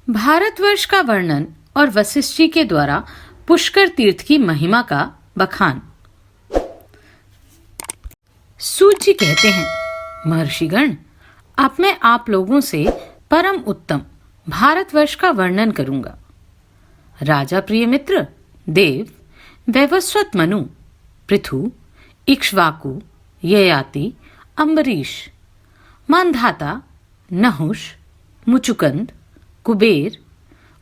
भारतवर्ष का वर्णन और वशिष्ठ जी के द्वारा पुष्कर तीर्थ की महिमा का बखान। सूत जी कहते हैं, महर्षिगण, अब मैं आप लोगों से परम उत्तम भारतवर्ष का वर्णन करूंगा। राजा प्रियमित्र, देव, वैवस्वत मनु, पृथु, इक्ष्वाकु, ययाति, अम्बरीश, मांधाता, नहुष, मुचुकंद, कुबेर,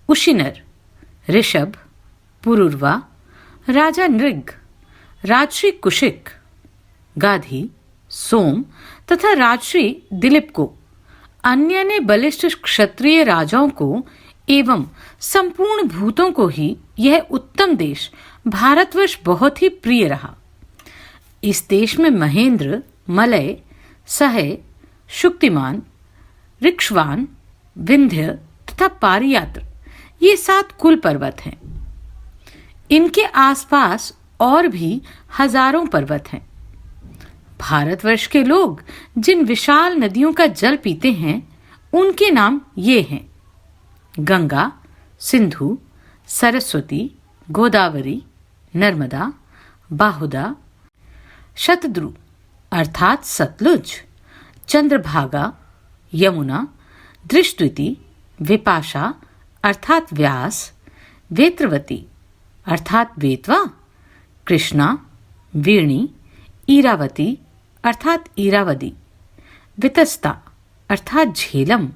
उशिनर, ऋषभ, पुरुरवा, राजा नृग, राजश्री कुशिक, गाधी, सोम तथा राजश्री दिलीप को, अन्य ने बलिष्ठ क्षत्रिय राजाओं को एवं संपूर्ण भूतों को ही यह उत्तम देश भारतवर्ष बहुत ही प्रिय रहा। इस देश में महेंद्र, मलय, सहय, शुक्तिमान, ऋक्ष्वान, विंध्य तथा पारियात्र ये 7 कुल पर्वत हैं। इनके आसपास और भी हजारों पर्वत हैं। भारतवर्ष के लोग जिन विशाल नदियों का जल पीते हैं उनके नाम ये हैं: गंगा, सिंधु, सरस्वती, गोदावरी, नर्मदा, बाहुदा, शतद्रु अर्थात सतलुज, चंद्रभागा, यमुना, दृष्टुति, विपाशा अर्थात व्यास, वेत्रवती अर्थात वेतवा, कृष्णा, वीणी, ईरावती अर्थात ईरावदी, वितस्ता अर्थात झेलम,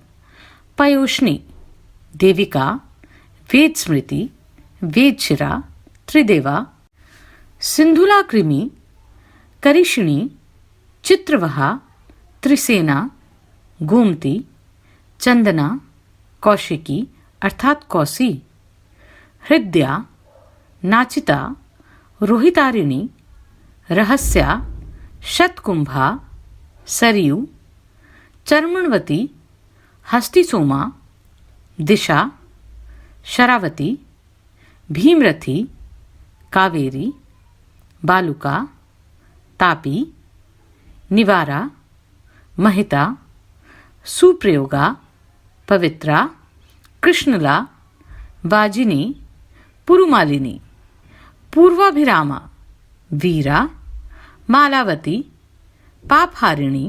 पयोष्णी, देविका, वेद स्मृति, वेदशिरा, त्रिदेवा, सिंधुलाकृमि, करिशिणी, चित्रवहा, त्रिसेना, गोमती, चंदना, कौशिकी अर्थात कौसी, हृदया, नाचिता, रोहितारिणी, रहस्या, शतकुंभा, सरयू, चर्मणवती, हस्तिसोमा, दिशा, शरावती, भीमरथी, कावेरी, बालुका, तापी, निवारा, महिता, सुप्रयोगा, पवित्रा, कृष्णला, वाजिनी, पुरुमालिनी, पूर्वाभिरामा, वीरा, मालावती, पापहारिणी,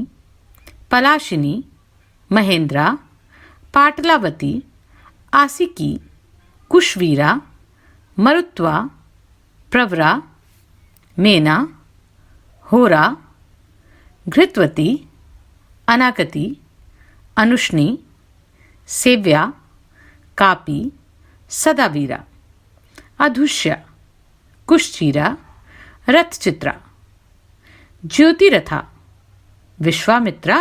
पलाशिनी, महेंद्रा, पाटलावती, आसिकी, कुशवीरा, मरुत्वा, प्रवरा, मेना, होरा, घृतवती, अनाकती, अनुष्णी, सेव्या, कापी, सदावीरा, अधुष्या, कुशचीरा, रथचित्रा, ज्योतिरथा, विश्वामित्रा,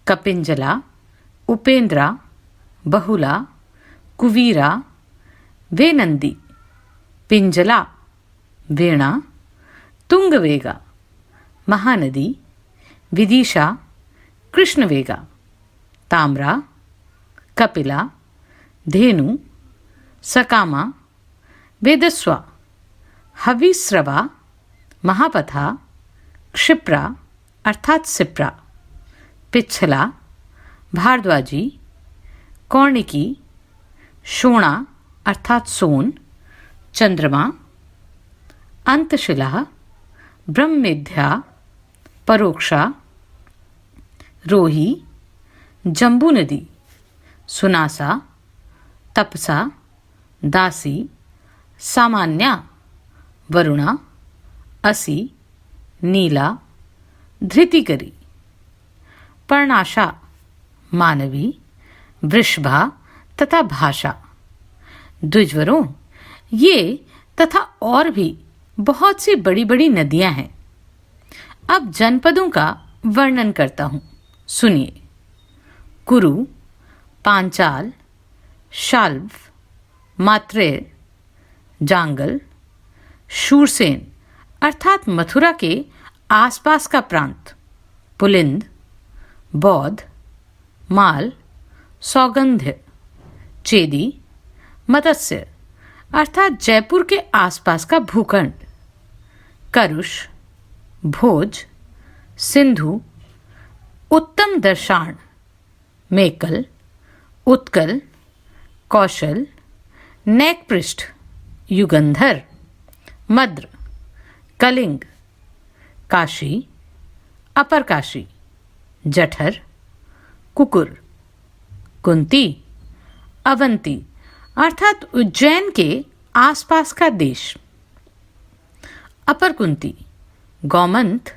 कपिंजला, उपेंद्रा, बहुला, कुवीरा, वेनंदी, पिंजला, वीणा, तुंगवेगा, महानदी, विदिशा, कृष्णवेगा, ताम्रा, कपिला, धेनु, सकामा, वेदस्वा, हविस्रवा, महापथा, क्षिप्रा अर्थात सिप्रा, पिच्छला, भारद्वाजी, कौर्णिकी, शोणा अर्थात सोन, चंद्रमा, अंतशिला, ब्रह्मेध्या, परोक्षा, रोही, जम्बू नदी, सुनासा, तपसा, दासी, सामान्या, वरुणा, असी, नीला, धृतिकरी, पर्णाशा, मानवी, वृषभा तथा भाषा। द्विजवरों, ये तथा और भी बहुत सी बड़ी बड़ी नदियां हैं। अब जनपदों का वर्णन करता हूं, सुनिए। कुरु, पांचाल, शाल्व, मात्रेय, जांगल, शूरसेन अर्थात मथुरा के आसपास का प्रांत, पुलिंद, बौद्ध, माल, सौगंध्य, चेदी, मत्स्य अर्थात जयपुर के आसपास का भूखंड, करुष, भोज, सिंधु, उत्तम दर्शान, मेकल, उत्कल, कौशल, नेकपृष्ठ, युगंधर, मद्र, कलिंग, काशी, अपर काशी, जठर, कुकुर, कुंती, अवंती अर्थात उज्जैन के आसपास का देश, अपर कुंती, गौमंत,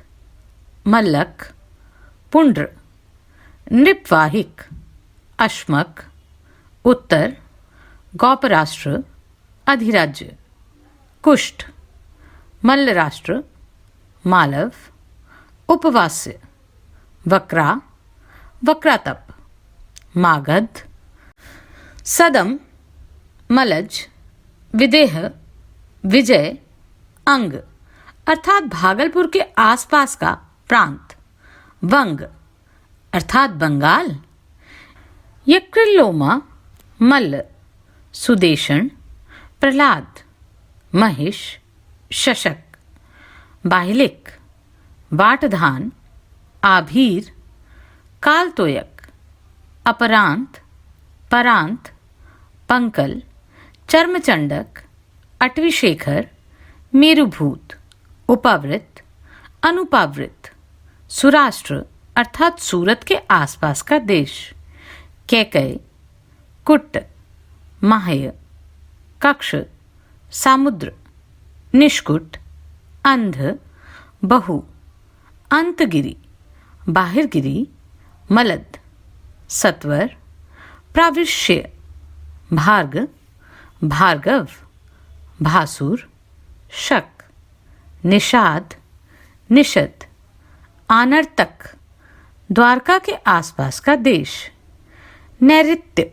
मल्लक, पुंड्र, नृपवाहिक, अश्मक, उत्तर, गौपराष्ट्र, अधिराज्य, कुष्ठ, मल्लराष्ट्र, मालव, उपवास्य, वक्रा, वक्रातप, मागध, सदम, मलज, विदेह, विजय, अंग अर्थात भागलपुर के आसपास का प्रांत, वंग अर्थात बंगाल, यकृल्लोमा, मल्ल, सुदेशन, प्रहलाद, महिष, शशक, बाहिलिक, वाटधान, आभीर, कालतोयक, अपरांत, परांत, पंकल, चर्मचंडक, अटवीशेखर, मेरुभूत, उपावृत, अनुपावृत, सुराष्ट्र अर्थात सूरत के आसपास का देश, कैकय, कुट्ट, माह्य, कक्ष, सामुद्र, निष्कुट, अंध, बहु, अंतगिरी, बाहिरगिरी, मलद, सत्वर, प्राविश्य, भार्ग, भार्गव, भासुर, शक, निषाद, निषद, आनर्तक, द्वारका के आसपास का देश, नैऋत्य,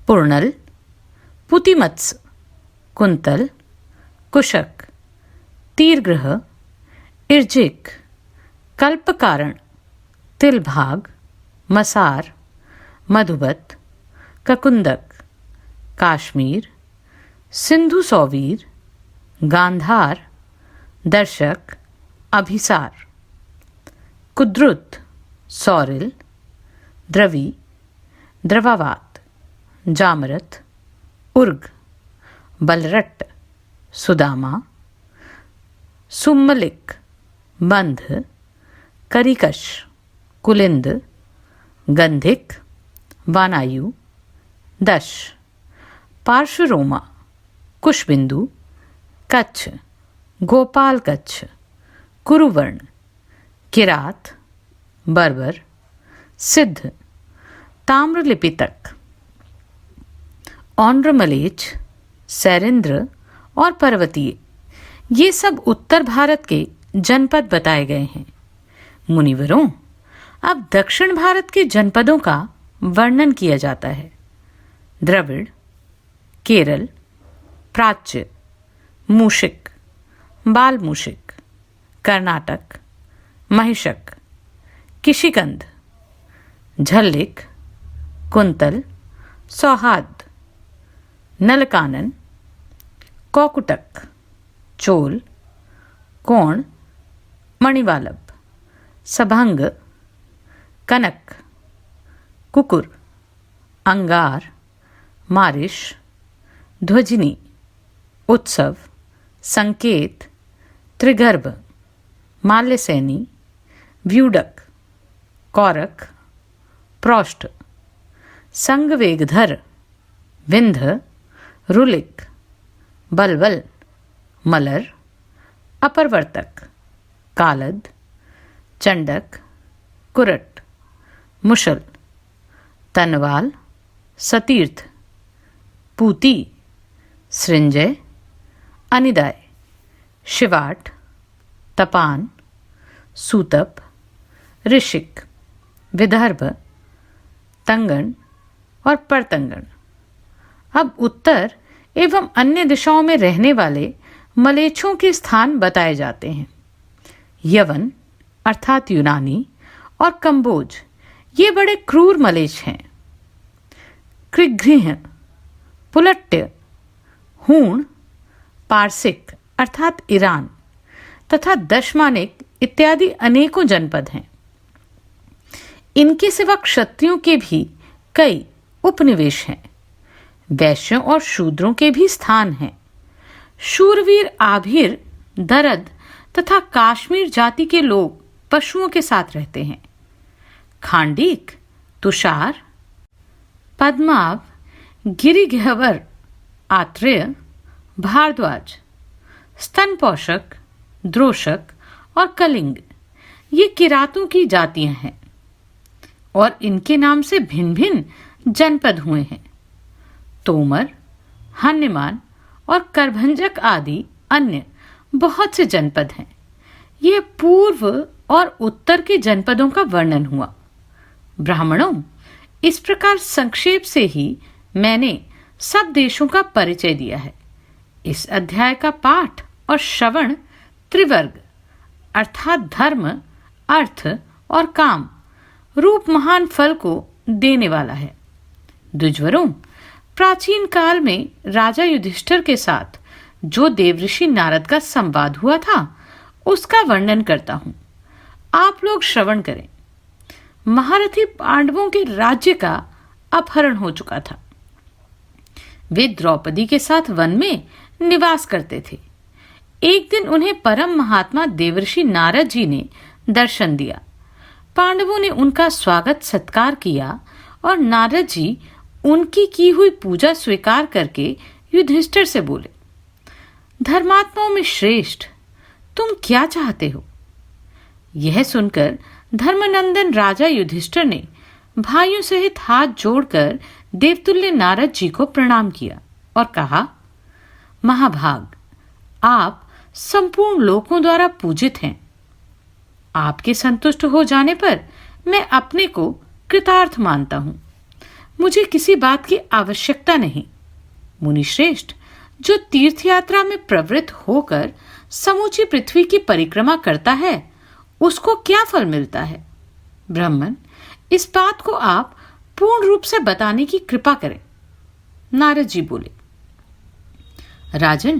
पूर्णल, पुतिमत्स्य, कुंतल, कुशक, तीरग्रह, इर्जिक, कल्पकारण, तिलभाग, मसार, मधुबत, ककुंदक, काश्मीर, सिंधु सौवीर, गांधार, दर्शक, अभिसार, कुद्रुत, सौरिल, द्रवी, द्रवावात, जामरत, उर्ग, बलरट्ट, सुदामा, सुम्मलिक, बंध, करिकश, कुलिंद, गंधिक, वानायु, दश, पार्श्वरोमा, कुशबिंदु, कच्छ, गोपाल कच्छ, कुरुवर्ण, किरात, बर्बर, सिद्ध, ताम्रलिपितक, औंड्रमलेच, सैरेंद्र और पर्वतीय ये सब उत्तर भारत के जनपद बताए गए हैं। मुनिवरों, अब दक्षिण भारत के जनपदों का वर्णन किया जाता है। द्रविड़, केरल, प्राच्य, मूषिक, बाल मूषिक, कर्नाटक, महिषक, किशिकंद, झल्लिक, कुंतल, सौहार्द, नलकानन, कौकुटक, चोल, कोण, मणिवालभ, सभंग, कनक, कुकुर, अंगार, मारिश, ध्वजिनी, उत्सव, संकेत, त्रिगर्भ, माल्यसैनी, व्यूडक, कौरक, प्रौष्ठ, संगवेगधर, विंध, रुलिक, बलवल, मलर, अपरवर्तक, कालद, चंडक, कुरट, मुशल, तनवाल, सतीर्थ, पूती, सृंजय, अनिदाय, शिवाट, तपान, सूतप, ऋषिक, विदर्भ, तंगन और परतंगन। अब उत्तर एवं अन्य दिशाओं में रहने वाले मलेच्छों के स्थान बताए जाते हैं। यवन अर्थात यूनानी और कंबोज ये बड़े क्रूर मलेच्छ हैं। कृघ्रिह, पुलट्य, हूण, पारसिक अर्थात ईरान तथा दशमानिक इत्यादि अनेकों जनपद हैं। इनके सिवा क्षत्रियों के भी कई उपनिवेश हैं। वैश्यों और शूद्रों के भी स्थान हैं। शूरवीर आभीर, दरद तथा काश्मीर जाति के लोग पशुओं के साथ रहते हैं। खांडीक, तुषार, पद्माव, गिरिगह्वर, आत्रेय, भारद्वाज, स्तनपोषक, द्रोशक और कलिंग ये किरातों की जातियां हैं और इनके नाम से भिन्न भिन्न जनपद हुए हैं। तोमर, हन्यमान और करभंजक आदि अन्य बहुत से जनपद हैं। यह पूर्व और उत्तर के जनपदों का वर्णन हुआ। ब्राह्मणों, इस प्रकार संक्षेप से ही मैंने सब देशों का परिचय दिया है। इस अध्याय का पाठ और श्रवण त्रिवर्ग अर्थात धर्म, अर्थ और काम रूप महान फल को देने वाला है। द्विजवरों, प्राचीन काल में राजा युधिष्ठिर के साथ जो देवऋषि नारद का संवाद हुआ था उसका वर्णन करता हूं। आप लोग श्रवण करें। महारथी पांडवों के राज्य का अपहरण हो चुका था। वे द्रौपदी के साथ वन में निवास करते थे। एक दिन उन्हें परम महात्मा देवर्षि नारद जी ने दर्शन दिया। पांडवों ने उनका स्वागत सत्कार किया और नारद जी उनकी की हुई पूजा स्वीकार करके युधिष्ठिर से बोले, धर्मात्माओं में श्रेष्ठ, तुम क्या चाहते हो? यह सुनकर धर्मनंदन राजा युधिष्ठिर ने भाइयों सहित हाथ जोड़कर देवतुल्य नारद जी को प्रणाम किया और कहा, महाभाग, आप संपूर्ण लोकों द्वारा पूजित हैं। आपके संतुष्ट हो जाने पर मैं अपने को कृतार्थ मानता हूं। मुझे किसी बात की आवश्यकता नहीं। मुनिश्रेष्ठ, जो तीर्थ यात्रा में प्रवृत्त होकर समूची पृथ्वी की परिक्रमा करता है उसको क्या फल मिलता है? ब्राह्मण, इस बात को आप पूर्ण रूप से बताने की कृपा करें। नारद जी बोले, राजन,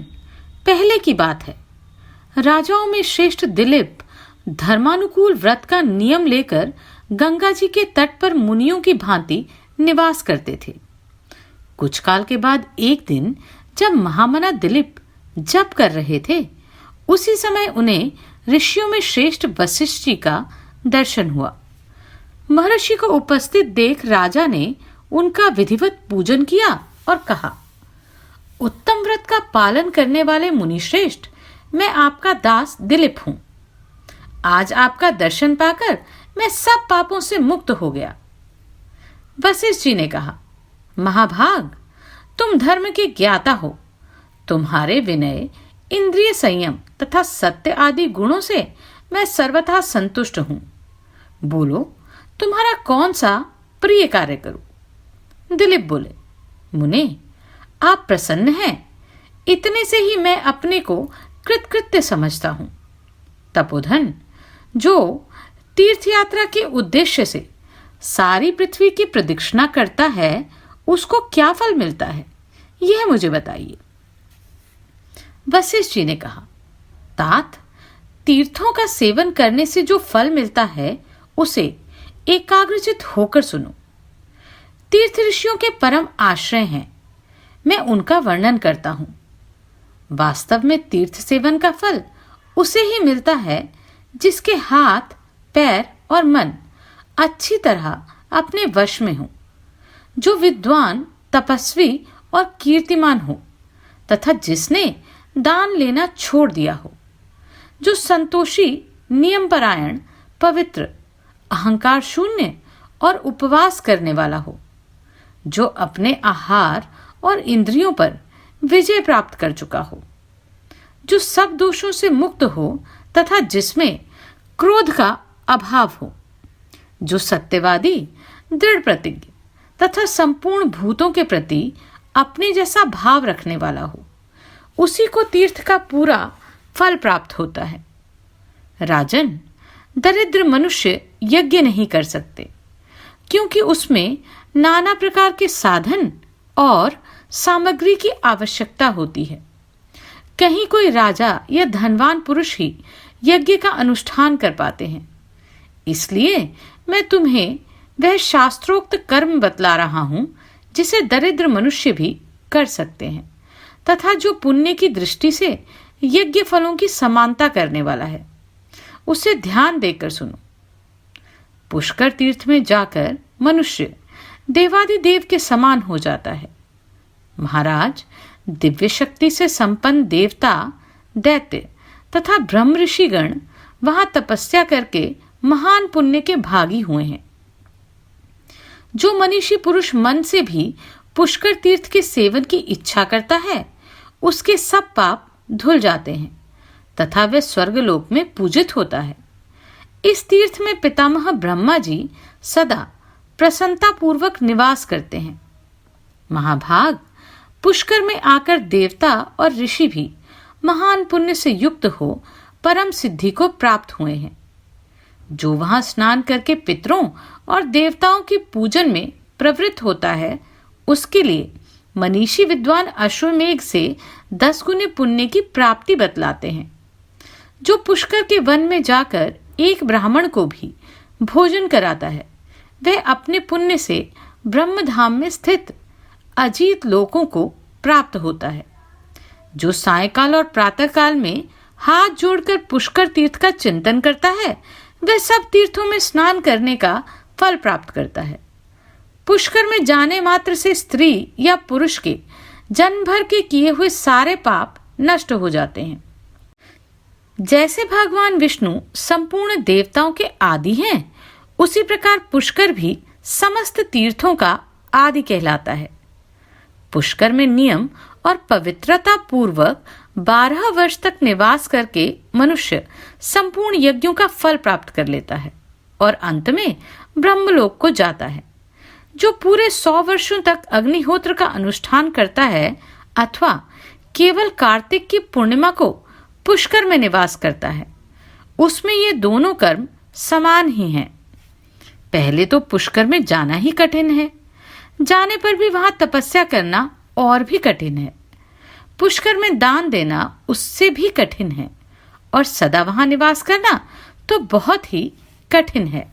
पहले की बात है, राजाओं में श्रेष्ठ दिलीप धर्मानुकूल व्रत का नियम लेकर गंगा जी के तट पर मुनियों की भांति निवास करते थे। कुछ काल के बाद एक दिन जब महामना दिलीप जप कर रहे थे, उसी समय उन्हें ऋषियों में श्रेष्ठ वशिष्ठ जी का दर्शन हुआ। महर्षि को उपस्थित देख राजा ने उनका विधिवत पूजन किया और कहा, उत्तम व्रत का पालन करने वाले मुनिश्रेष्ठ, मैं आपका दास दिलीप हूं। आज आपका दर्शन पाकर मैं सब पापों से मुक्त हो गया। वशिष्ठ जी ने कहा, महाभाग, तुम धर्म के ज्ञाता हो। तुम्हारे विनय, इंद्रिय संयम तथा सत्य आदि गुणों से मैं सर्वथा संतुष्ट हूं। बोलो, तुम्हारा कौन सा प्रिय कार्य करूं? दिलीप बोले, मुने, आप प्रसन्न हैं, इतने से ही मैं अपने को कृतकृत्य समझता हूं। तपोधन, जो तीर्थ यात्रा के उद्देश्य से सारी पृथ्वी की प्रदक्षिणा करता है उसको क्या फल मिलता है, यह मुझे बताइए। वशिष्ठ जी ने कहा, तात, तीर्थों का सेवन करने से जो फल मिलता है उसे एकाग्रचित होकर सुनो। तीर्थ ऋषियों के परम आश्रय हैं, मैं उनका वर्णन करता हूं। वास्तव में तीर्थ सेवन का फल उसे ही मिलता है जिसके हाथ, पैर और मन अच्छी तरह अपने वश में हो, जो विद्वान, तपस्वी और कीर्तिमान हो तथा जिसने दान लेना छोड़ दिया हो, जो संतोषी, नियमपरायण, पवित्र, अहंकार शून्य और उपवास करने वाला हो, जो अपने आहार और इंद्रियों पर विजय प्राप्त कर चुका हो, जो सब दोषों से मुक्त हो तथा जिसमें क्रोध का अभाव हो, जो सत्यवादी, दृढ़ प्रतिज्ञ तथा संपूर्ण भूतों के प्रति अपने जैसा भाव रखने वाला हो, उसी को तीर्थ का पूरा फल प्राप्त होता है। राजन, दरिद्र मनुष्य यज्ञ नहीं कर सकते, क्योंकि उसमें नाना प्रकार के साधन और सामग्री की आवश्यकता होती है। कहीं कोई राजा या धनवान पुरुष ही यज्ञ का अनुष्ठान कर पाते हैं। इसलिए मैं तुम्हें वह शास्त्रोक्त कर्म बतला रहा हूं जिसे दरिद्र मनुष्य भी कर सकते हैं तथा जो पुण्य की दृष्टि से यज्ञ फलों की समानता करने वाला है, उसे ध्यान देकर सुनो। पुष्कर तीर्थ में जाकर मनुष्य देवादिदेव के समान हो जाता है। महाराज, दिव्य शक्ति से संपन्न देवता, दैत्य तथा ब्रह्म ऋषिगण वहां तपस्या करके महान पुण्य के भागी हुए हैं। जो मनीषी पुरुष मन से भी पुष्कर तीर्थ के सेवन की इच्छा करता है, उसके सब पाप धुल जाते हैं तथा वह स्वर्गलोक में पूजित होता है। इस तीर्थ में पितामह ब्रह्मा जी सदा प्रसन्नता पूर्वक निवास करते हैं। महाभाग, पुष्कर में आकर देवता और ऋषि भी महान पुण्य से युक्त हो परम सिद्धि को प्राप्त हुए हैं। जो वहां स्नान करके पितरों और देवताओं की पूजन में प्रवृत्त होता है, उसके लिए मनीषी विद्वान अश्वमेघ से 10 गुने पुण्य की प्राप्ति बतलाते हैं। जो पुष्कर के वन में जाकर एक ब्राह्मण को भी भोजन कराता है, वह अपने पुण्य से ब्रह्मधाम में स्थित अजीत लोकों को प्राप्त होता है। जो सायंकाल और प्रातःकाल में हाथ जोड़कर पुष्कर तीर्थ का चिंतन करता है, वह सब तीर्थों में स्नान करने का फल प्राप्त करता है। पुष्कर में जाने मात्र से स्त्री या पुरुष के जन्म भर के किए हुए सारे पाप नष्ट हो जाते हैं। जैसे भगवान विष्णु संपूर्ण देवताओं के आदि हैं, उसी प्रकार पुष्कर भी समस्त तीर्थों का आदि कहलाता है। पुष्कर में नियम और पवित्रता पूर्वक 12 वर्ष तक निवास करके मनुष्य संपूर्ण यज्ञों का फल प्राप्त कर लेता है और अंत में ब्रह्मलोक को जाता है। जो पूरे 100 वर्षों तक अग्निहोत्र का अनुष्ठान करता है अथवा केवल कार्तिक की पूर्णिमा को पुष्कर में निवास करता है, उसमें ये दोनों कर्म समान ही हैं। पहले तो पुष्कर में जाना ही कठिन है, जाने पर भी वहां तपस्या करना और भी कठिन है। पुष्कर में दान देना उससे भी कठिन है और सदा वहां निवास करना तो बहुत ही कठिन है।